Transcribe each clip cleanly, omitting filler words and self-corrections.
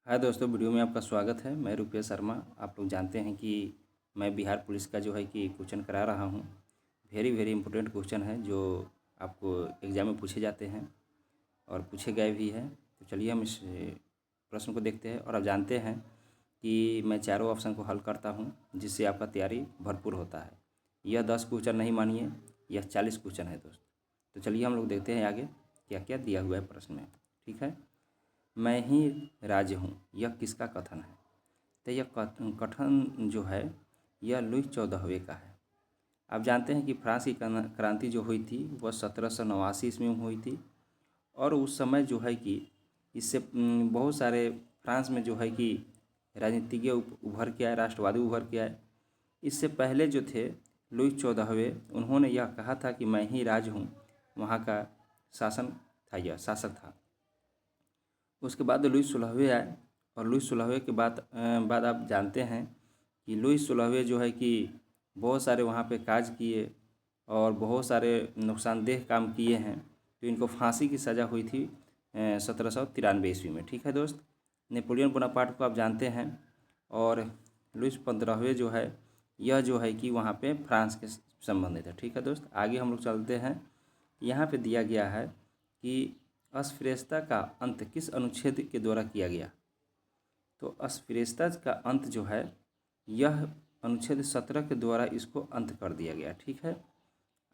हाय दोस्तों, वीडियो में आपका स्वागत है। मैं रुपेश शर्मा। आप लोग जानते हैं कि मैं बिहार पुलिस का जो है कि क्वेश्चन करा रहा हूँ। वेरी वेरी इंपॉर्टेंट क्वेश्चन है जो आपको एग्ज़ाम में पूछे जाते हैं और पूछे गए भी हैं। तो चलिए हम इस प्रश्न को देखते हैं। और आप जानते हैं कि मैं चारों ऑप्शन को हल करता हूँ, जिससे आपका तैयारी भरपूर होता है। यह 10 क्वेश्चन नहीं मानिए, यह 40 क्वेश्चन है दोस्त। तो चलिए हम लोग देखते हैं आगे क्या क्या दिया हुआ है प्रश्न में। ठीक है। मैं ही राज हूँ, यह किसका कथन है? तो यह कथन जो है यह लुई 14वें का है। आप जानते हैं कि फ्रांस की क्रांति जो हुई थी वह 1789 ईस्वी में हुई थी। और उस समय जो है कि इससे बहुत सारे फ्रांस में जो है कि राजनीतिज्ञ उभर के आए, राष्ट्रवादी उभर के आए। इससे पहले जो थे लुई 14वें, उन्होंने यह कहा था कि मैं ही राज हूँ, वहाँ का शासन था, यह शासक था। उसके बाद लुई 16वें आए और लुई 16वें के बाद आप जानते हैं कि लुई 16वें जो है कि बहुत सारे वहाँ पे काज किए और बहुत सारे नुकसानदेह काम किए हैं। तो इनको फांसी की सज़ा हुई थी 1793 ईस्वी में। ठीक है दोस्त। नेपोलियन बोनापार्ट को आप जानते हैं। और लुई 15वें जो है यह जो है कि वहाँ पे फ्रांस के संबंधित है। ठीक है दोस्त। आगे हम लोग चलते हैं। यहाँ पे दिया गया है कि अस्पृश्यता का अंत किस अनुच्छेद के द्वारा किया गया? तो अस्पृश्यता का अंत जो है यह अनुच्छेद 17 के द्वारा इसको अंत कर दिया गया। ठीक है।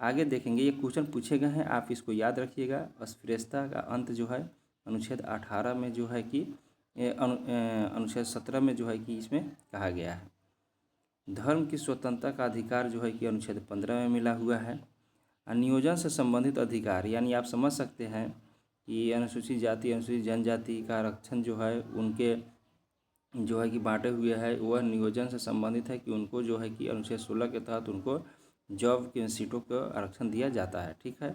आगे देखेंगे, ये क्वेश्चन पूछे गए हैं, आप इसको याद रखिएगा। अस्पृश्यता का अंत जो है अनुच्छेद 18 में जो है कि अनुच्छेद 17 में जो है कि इसमें कहा गया है। धर्म की स्वतंत्रता का अधिकार जो है कि अनुच्छेद 15 में मिला हुआ है। नियोजन से संबंधित अधिकार, यानी आप समझ सकते हैं कि अनुसूचित जाति अनुसूचित जनजाति का आरक्षण जो है उनके जो है कि बांटे हुए है, वह नियोजन से संबंधित है कि उनको जो है कि अनुच्छेद 16 के तहत उनको जॉब की सीटों का आरक्षण दिया जाता है। ठीक है।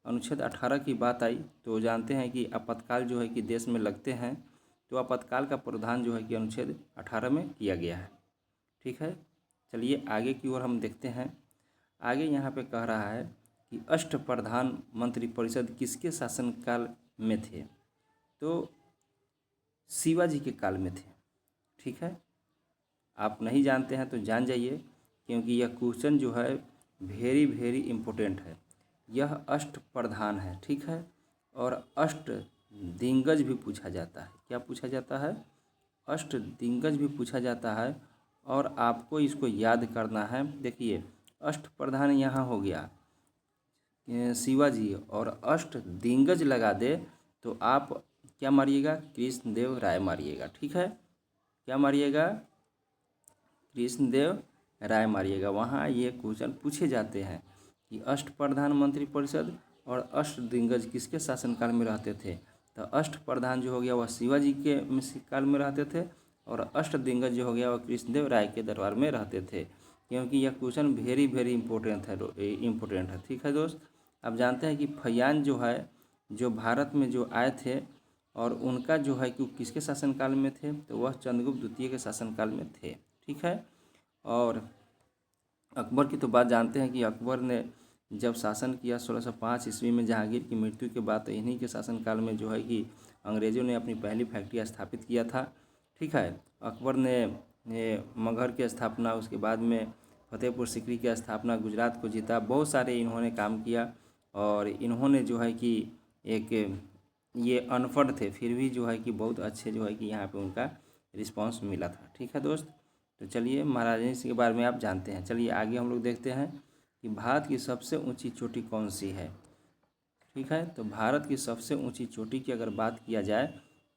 अनुच्छेद 18 की बात आई तो जानते हैं कि आपातकाल जो है कि देश में लगते हैं, तो आपातकाल का प्रावधान जो है कि अनुच्छेद 18 में किया गया है। ठीक है। चलिए आगे की ओर हम देखते हैं। आगे यहाँ पे कह रहा है कि अष्टप्रधान मंत्रिपरिषद किसके शासनकाल में थे? तो शिवाजी के काल में थे। ठीक है। आप नहीं जानते हैं तो जान जाइए, क्योंकि यह क्वेश्चन जो है वेरी वेरी इम्पोर्टेंट है। यह अष्टप्रधान है। ठीक है। और अष्ट दिग्गज भी पूछा जाता है। क्या पूछा जाता है? अष्ट दिग्गज भी पूछा जाता है। और आपको इसको याद करना है। देखिए, अष्टप्रधान यहाँ हो गया शिवाजी, और अष्ट दिग्गज लगा दे तो आप क्या मारिएगा? कृष्णदेव राय मारिएगा। ठीक है। क्या मारिएगा? कृष्णदेव राय मारिएगा। वहाँ ये क्वेश्चन पूछे जाते हैं कि अष्टप्रधान मंत्रिपरिषद और अष्ट दिग्गज किसके शासनकाल में रहते थे? तो अष्टप्रधान जो हो गया वह शिवाजी के काल में रहते थे, और अष्ट दिग्गज जो हो गया वह कृष्णदेव राय के दरबार में रहते थे। क्योंकि यह क्वेश्चन वेरी वेरी इम्पोर्टेंट है। ठीक है दोस्त। आप जानते हैं कि फयान जो है, जो भारत में जो आए थे, और उनका जो है कि किसके शासनकाल में थे? तो वह चंद्रगुप्त द्वितीय के शासनकाल में थे। ठीक है। और अकबर की तो बात जानते हैं कि अकबर ने जब शासन किया 1605 ईस्वी में जहांगीर की मृत्यु के बाद, तो इन्हीं के शासनकाल में जो है कि अंग्रेज़ों ने अपनी पहली फैक्ट्री स्थापित किया था। ठीक है। अकबर ने मगहर की स्थापना, उसके बाद में फतेहपुर सीकरी की स्थापना, गुजरात को जीता, बहुत सारे इन्होंने काम किया। और इन्होंने जो है कि एक ये अनपढ़ थे, फिर भी जो है कि बहुत अच्छे जो है कि यहाँ पे उनका रिस्पांस मिला था। ठीक है दोस्त। तो चलिए महाराजा जी के बारे में आप जानते हैं। चलिए आगे हम लोग देखते हैं कि भारत की सबसे ऊंची चोटी कौन सी है। ठीक है। तो भारत की सबसे ऊंची चोटी की अगर बात किया जाए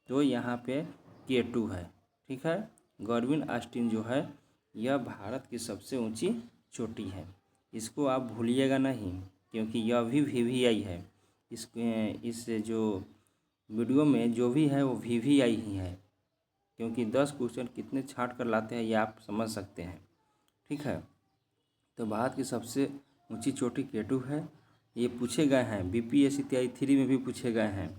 तो यहाँ पे K2 है। ठीक है। गॉडविन ऑस्टिन जो है यह भारत की सबसे ऊंची चोटी है। इसको आप भूलिएगा नहीं, क्योंकि यह भी VVI है। इस जो वीडियो में जो भी है वो VVI ही है, क्योंकि 10 क्वेश्चन कितने छांट कर लाते हैं ये आप समझ सकते हैं। ठीक है। तो भारत की सबसे ऊंची चोटी K2 है। ये पूछे गए हैं, BPSC तैयारी 3 में भी पूछे गए हैं।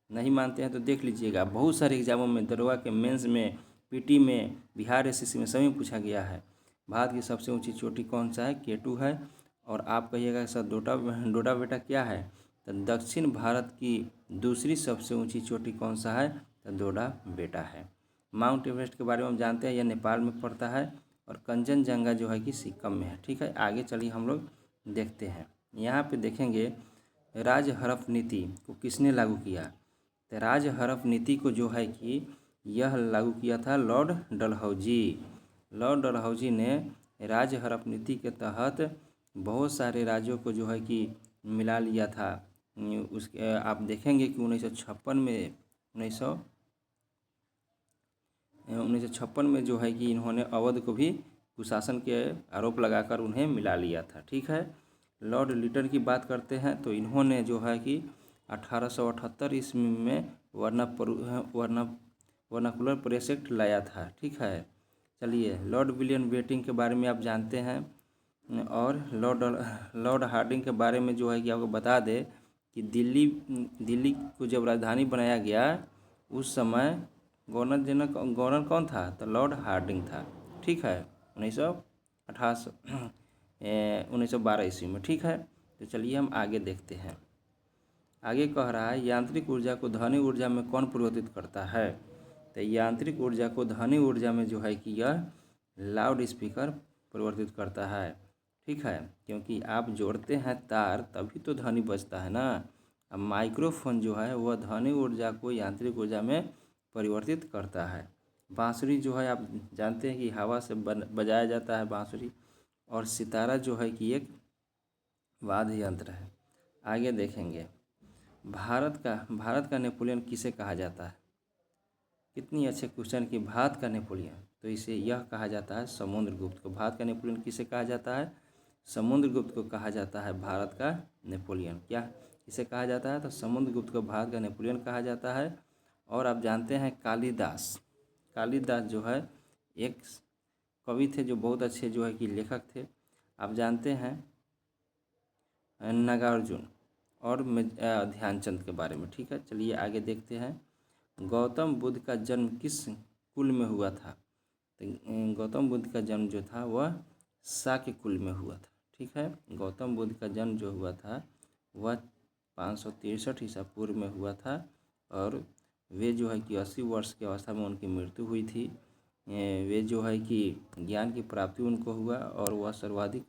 नहीं मानते हैं तो देख लीजिएगा, बहुत सारे एग्जामों में, दरोगा के मेंस में, PT में, बिहार SSC में सभी पूछा गया है। भारत की सबसे ऊंची चोटी कौन सा है? K2 है। और आप कहिएगा सर डोडा बेटा क्या है? तो दक्षिण भारत की दूसरी सबसे ऊंची चोटी कौन सा है? तो डोडा बेटा है। माउंट एवरेस्ट के बारे में हम जानते हैं, यह नेपाल में पड़ता है। और कंचनजंगा जो है कि सिक्किम में है। ठीक है, आगे चलिए हम लोग देखते हैं। यहाँ पे देखेंगे राज हड़प नीति को किसने लागू किया। तो राज हड़प नीति को जो है कि यह लागू किया था लॉर्ड डलहौजी। लॉर्ड डलहौजी ने राज हड़प नीति के तहत बहुत सारे राज्यों को जो है कि मिला लिया था। उसके आप देखेंगे कि 1956 में जो है कि इन्होंने अवध को भी कुशासन के आरोप लगाकर उन्हें मिला लिया था। ठीक है, लॉर्ड लिटन की बात करते हैं तो इन्होंने जो है कि 1878 ईस्वी में वर्नाकुलर प्रेस एक्ट लाया था। ठीक है, चलिए लॉर्ड विलियम बेंटिंक के बारे में आप जानते हैं। और लॉर्ड हार्डिंग के बारे में जो है कि आपको बता दें कि दिल्ली को जब राजधानी बनाया गया उस समय गवर्नर कौन था, तो लॉर्ड हार्डिंग था। ठीक है, 1912 ईस्वी में। ठीक है, तो चलिए हम आगे देखते हैं। आगे कह रहा है यांत्रिक ऊर्जा को ध्वनि ऊर्जा में कौन परिवर्तित करता है। तो यांत्रिक ऊर्जा को ध्वनि ऊर्जा में जो है कि यह लाउड स्पीकर परिवर्तित करता है। ठीक है, क्योंकि आप जोड़ते हैं तार तभी तो ध्वनि बजता है ना। अब माइक्रोफोन जो है वह ध्वनि ऊर्जा को यांत्रिक ऊर्जा में परिवर्तित करता है। बांसुरी जो है आप जानते हैं कि हवा से बजाया जाता है बांसुरी। और सितारा जो है कि एक वाद्य यंत्र है। आगे देखेंगे भारत का नेपोलियन किसे कहा जाता है। कितनी अच्छे क्वेश्चन कि भारत का नेपोलियन, तो इसे यह कहा जाता है समुद्रगुप्त को। भारत का नेपोलियन किसे कहा जाता है, समुद्रगुप्त को कहा जाता है भारत का नेपोलियन। क्या किसे कहा जाता है, तो समुद्रगुप्त को भारत का नेपोलियन कहा जाता है। और आप जानते हैं कालिदास जो है एक कवि थे जो बहुत अच्छे जो है कि लेखक थे। आप जानते हैं नागार्जुन और ध्यानचंद के बारे में। ठीक है, चलिए आगे देखते हैं। गौतम बुद्ध का जन्म किस कुल में हुआ था। तो गौतम बुद्ध का जन्म जो था वह शाक्य कुल में हुआ था। ठीक है, गौतम बुद्ध का जन्म जो हुआ था वह 563 ईसा पूर्व में हुआ था। और वे जो है कि 80 वर्ष की अवस्था में उनकी मृत्यु हुई थी। वे जो है कि ज्ञान की प्राप्ति उनको हुआ और वह सर्वाधिक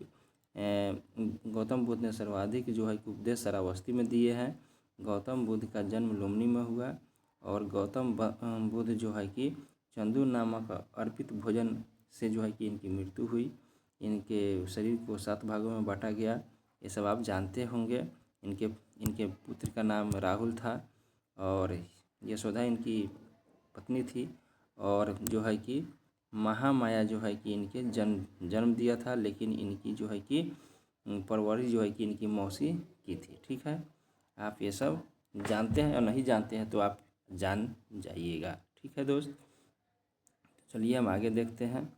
गौतम बुद्ध ने सर्वाधिक जो है कि उपदेश श्रावस्ती में दिए हैं। गौतम बुद्ध का जन्म लुम्बिनी में हुआ। और गौतम बुद्ध जो है कि चंदू नामक अर्पित भोजन से जो है कि इनकी मृत्यु हुई। इनके शरीर को 7 भागों में बांटा गया। ये सब आप जानते होंगे। इनके पुत्र का नाम राहुल था और यशोदा इनकी पत्नी थी। और जो है कि महामाया जो है कि इनके जन्म दिया था, लेकिन इनकी जो है कि परवरिश जो है कि इनकी मौसी की थी। ठीक है, आप ये सब जानते हैं और नहीं जानते हैं तो आप जान जाइएगा। ठीक है दोस्त, चलिए हम आगे देखते हैं।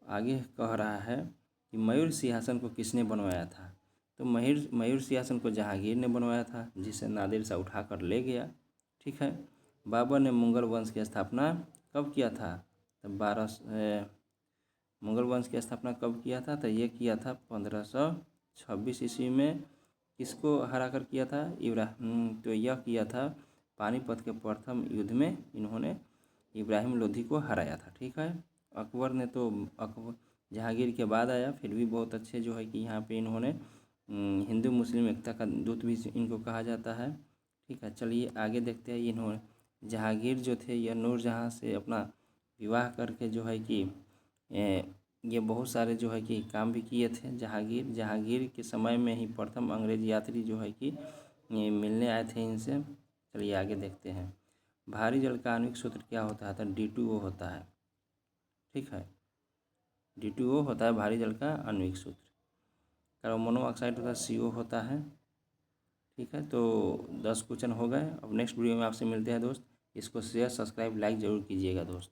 आगे कह रहा है कि मयूर सिंहासन को किसने बनवाया था। तो मयूर सिंहासन को जहांगीर ने बनवाया था, जिसे नादिर शाह उठाकर ले गया। ठीक है, बाबर ने मुगल वंश की स्थापना कब किया था। तो मुगल वंश की स्थापना कब किया था, तो ये किया था 1526 ईस्वी में। किसको हराकर किया था, तो यह किया था पानीपत के प्रथम युद्ध में इन्होंने इब्राहिम लोधी को हराया था। ठीक है, अकबर ने तो जहांगीर के बाद आया, फिर भी बहुत अच्छे जो है कि यहाँ पे इन्होंने हिंदू मुस्लिम एकता का दूत भी इनको कहा जाता है। ठीक है, चलिए आगे देखते हैं। इन्होंने जहांगीर जो थे यह नूरजहाँ से अपना विवाह करके जो है कि ये बहुत सारे जो है कि काम भी किए थे। जहांगीर के समय में ही प्रथम अंग्रेज यात्री जो है कि मिलने आए थे इनसे। चलिए आगे देखते हैं। भारी जल का आणविक सूत्र क्या होता है, तो D2O होता है। ठीक है, D2O होता है भारी जल का आणविक सूत्र। कार्बन मोनोऑक्साइड होता है CO होता है। ठीक है, तो 10 क्वेश्चन हो गए। अब नेक्स्ट वीडियो में आपसे मिलते हैं दोस्त। इसको शेयर सब्सक्राइब लाइक ज़रूर कीजिएगा दोस्त।